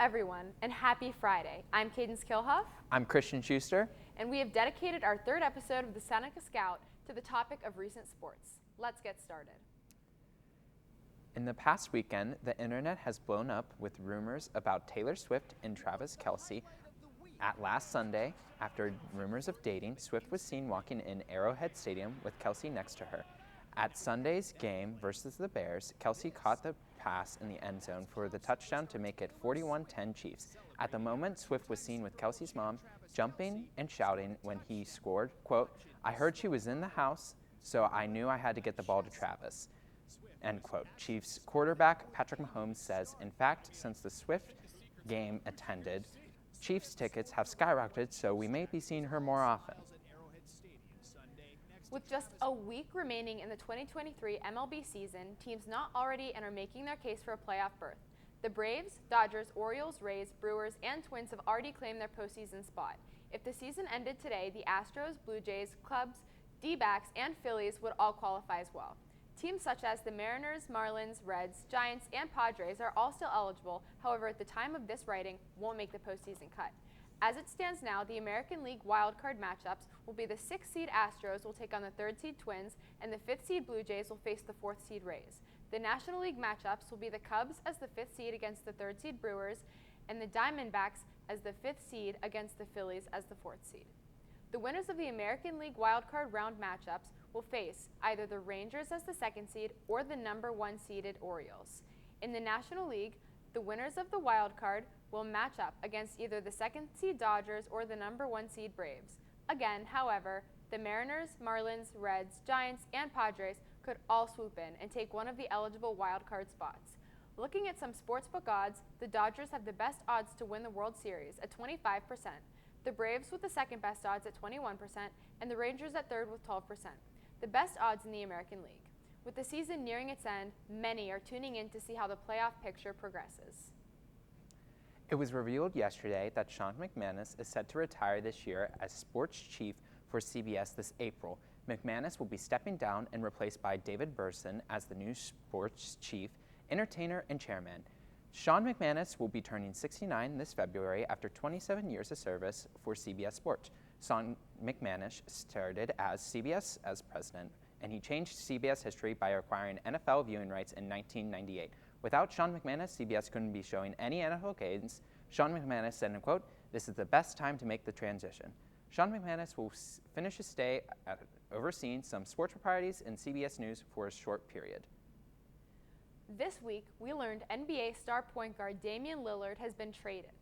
everyone, and happy Friday. I'm Cadence Kilhuff. I'm Christian Schuster. And we have dedicated our third episode of the Seneca Scout to the topic of recent sports. Let's get started. In the past weekend, the internet has blown up with rumors about Taylor Swift and Travis Kelce. At last Sunday, after rumors of dating, Swift was seen walking in Arrowhead Stadium with Kelce next to her. At Sunday's game versus the Bears, Kelce caught the pass in the end zone for the touchdown to make it 41-10 Chiefs. At the moment, Swift was seen with Kelce's mom jumping and shouting when he scored, quote, "I heard she was in the house, so I knew I had to get the ball to Travis," end quote. Chiefs quarterback Patrick Mahomes says, in fact, since the Swift game attended, Chiefs tickets have skyrocketed, so we may be seeing her more often. With just a week remaining in the 2023 MLB season, teams not already and are making their case for a playoff berth. The Braves, Dodgers, Orioles, Rays, Brewers, and Twins have already claimed their postseason spot. If the season ended today, the Astros, Blue Jays, Cubs, D-backs, and Phillies would all qualify as well. Teams such as the Mariners, Marlins, Reds, Giants, and Padres are all still eligible, however, at the time of this writing, won't make the postseason cut. As it stands now, the American League wildcard matchups will be the 6th seed Astros will take on the 3rd seed Twins, and the 5th seed Blue Jays will face the 4th seed Rays. The National League matchups will be the Cubs as the 5th seed against the 3rd seed Brewers, and the Diamondbacks as the 5th seed against the Phillies as the 4th seed. The winners of the American League wildcard round matchups will face either the Rangers as the 2nd seed or the number 1 seeded Orioles. In the National League, the winners of the wildcard will match up against either the 2nd seed Dodgers or the number 1 seed Braves. Again, however, the Mariners, Marlins, Reds, Giants, and Padres could all swoop in and take one of the eligible wildcard spots. Looking at some sportsbook odds, the Dodgers have the best odds to win the World Series at 25%, the Braves with the second best odds at 21%, and the Rangers at third with 12%. The best odds in the American League. With the season nearing its end, many are tuning in to see how the playoff picture progresses. It was revealed yesterday that Sean McManus is set to retire this year as sports chief for CBS this April. McManus will be stepping down and replaced by David Burson as the new sports chief, entertainer, and chairman. Sean McManus will be turning 69 this February after 27 years of service for CBS Sports. Sean McManus started as CBS as president, and he changed CBS history by acquiring NFL viewing rights in 1998. Without Sean McManus, CBS couldn't be showing any NFL games. Sean McManus said, in a quote, "This is the best time to make the transition." Sean McManus will finish his stay at overseeing some sports properties in CBS News for a short period. This week, we learned NBA star point guard Damian Lillard has been traded.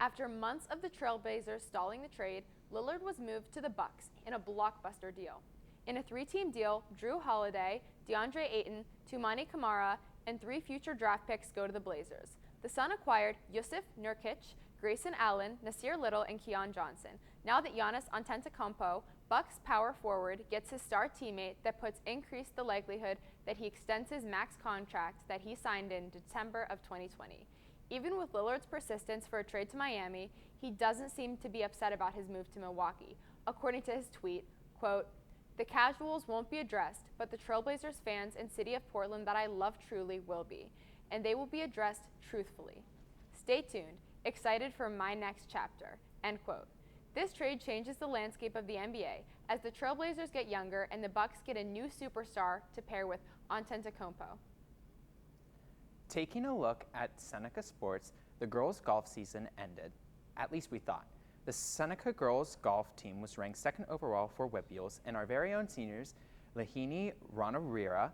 After months of the Trailblazers stalling the trade, Lillard was moved to the Bucks in a blockbuster deal. In a 3-team deal, Drew Holiday, DeAndre Ayton, Toumani Camara, and 3 future draft picks go to the Blazers. The Sun acquired Yusuf Nurkic, Grayson Allen, Nasir Little, and Keon Johnson. Now that Giannis Antetokounmpo, Bucks power forward, gets his star teammate, that puts increased the likelihood that he extends his max contract that he signed in December of 2020. Even with Lillard's persistence for a trade to Miami, he doesn't seem to be upset about his move to Milwaukee. According to his tweet, quote, "The casuals won't be addressed, but the Trailblazers fans and city of Portland that I love truly will be, and they will be addressed truthfully. Stay tuned, excited for my next chapter," end quote. This trade changes the landscape of the NBA as the Trailblazers get younger and the Bucks get a new superstar to pair with Antetokounmpo. Taking a look at Seneca sports, the girls' golf season ended. At least we thought. The Seneca girls' golf team was ranked 2nd overall for WPIALs, and our very own seniors, Lahini Ranarira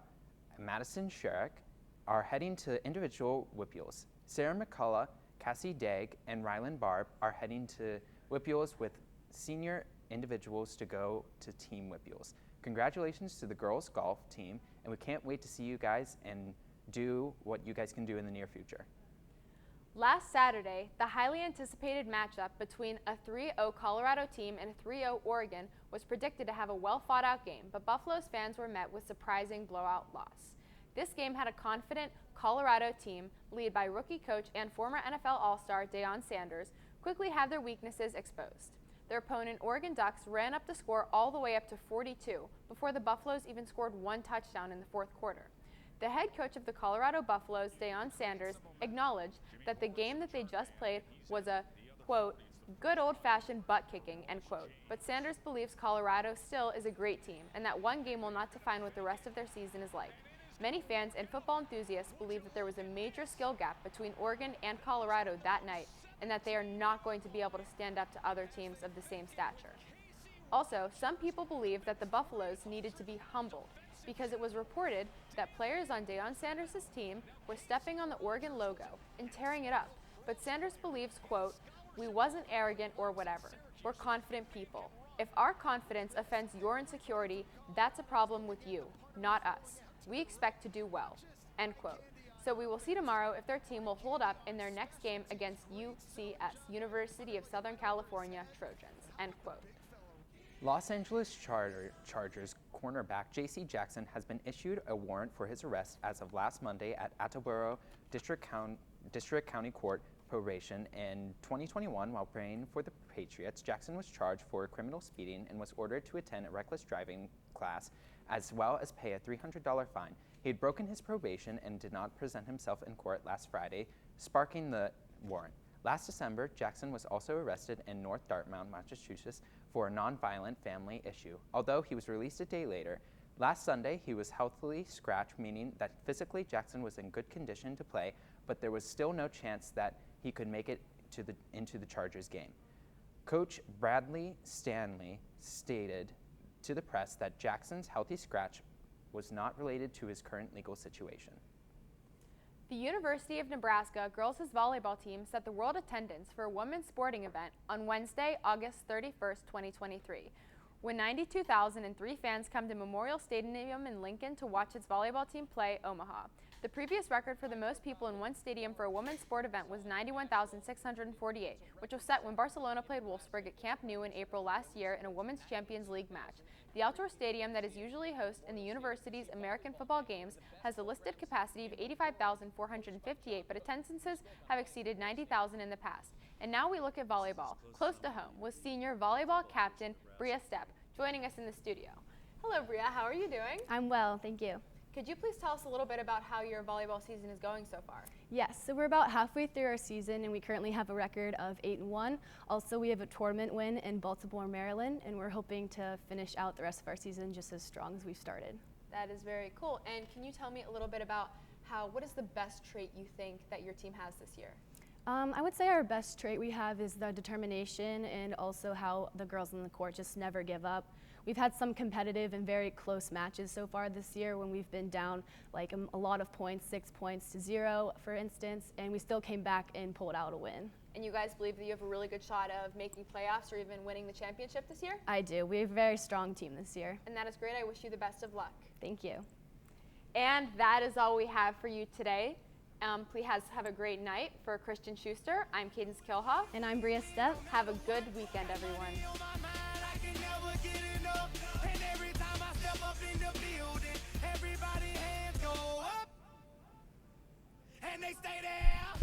and Madison Sherrick, are heading to individual WPIALs. Sarah McCullough, Cassie Dagg, and Rylan Barb are heading to WPIALs with senior individuals to go to team WPIALs. Congratulations to the girls' golf team, and we can't wait to see you guys and do what you guys can do in the near future. Last Saturday, the highly anticipated matchup between a 3-0 Colorado team and a 3-0 Oregon was predicted to have a well-fought-out game, but Buffalo's fans were met with surprising blowout loss. This game had a confident Colorado team, led by rookie coach and former NFL All-Star Deion Sanders, quickly have their weaknesses exposed. Their opponent, Oregon Ducks, ran up the score all the way up to 42 before the Buffaloes even scored 1 touchdown in the 4th quarter. The head coach of the Colorado Buffaloes, Deion Sanders, acknowledged that the game that they just played was a, quote, good old-fashioned butt-kicking, end quote. But Sanders believes Colorado still is a great team and that one game will not define what the rest of their season is like. Many fans and football enthusiasts believe that there was a major skill gap between Oregon and Colorado that night and that they are not going to be able to stand up to other teams of the same stature. Also, some people believe that the Buffaloes needed to be humbled because it was reported that players on Deion Sanders' team were stepping on the Oregon logo and tearing it up. But Sanders believes, quote, we wasn't arrogant or whatever. We're confident people. If our confidence offends your insecurity, that's a problem with you, not us. We expect to do well, end quote. So we will see tomorrow if their team will hold up in their next game against UCS, University of Southern California Trojans, end quote. Los Angeles Chargers cornerback J.C. Jackson has been issued a warrant for his arrest as of last Monday at Attleboro District County Court probation. In 2021, while playing for the Patriots, Jackson was charged for criminal speeding and was ordered to attend a reckless driving class as well as pay a $300 fine. He had broken his probation and did not present himself in court last Friday, sparking the warrant. Last December, Jackson was also arrested in North Dartmouth, Massachusetts, for a nonviolent family issue, although he was released a day later. Last Sunday, he was healthily scratched, meaning that physically Jackson was in good condition to play, but there was still no chance that he could make it into the Chargers game. Coach Bradley Stanley stated to the press that Jackson's healthy scratch was not related to his current legal situation. The University of Nebraska girls' volleyball team set the world attendance for a women's sporting event on Wednesday, August 31st, 2023. When 92,003 fans come to Memorial Stadium in Lincoln to watch its volleyball team play Omaha. The previous record for the most people in one stadium for a women's sport event was 91,648, which was set when Barcelona played Wolfsburg at Camp Nou in April last year in a Women's Champions League match. The outdoor stadium that is usually host in the university's American football games has a listed capacity of 85,458, but attendances have exceeded 90,000 in the past. And now we look at volleyball, close to home, with senior volleyball captain Bria Stepp joining us in the studio. Hello, Bria. How are you doing? I'm well, thank you. Could you please tell us a little bit about how your volleyball season is going so far? Yes, so we're about halfway through our season and we currently have a record of 8-1. Also, we have a tournament win in Baltimore, Maryland, and we're hoping to finish out the rest of our season just as strong as we've started. That is very cool. And can you tell me a little bit about what is the best trait you think that your team has this year? I would say our best trait we have is the determination and also how the girls on the court just never give up. We've had some competitive and very close matches so far this year when we've been down like a lot of points, 6 points to 0, for instance, and we still came back and pulled out a win. And you guys believe that you have a really good shot of making playoffs or even winning the championship this year? I do. We have a very strong team this year. And that is great. I wish you the best of luck. Thank you. And that is all we have for you today. Please have a great night. For Christian Schuster, I'm Cadence Kilhoff. And I'm Bria Stepp. Have a good weekend, everyone. And they stay there.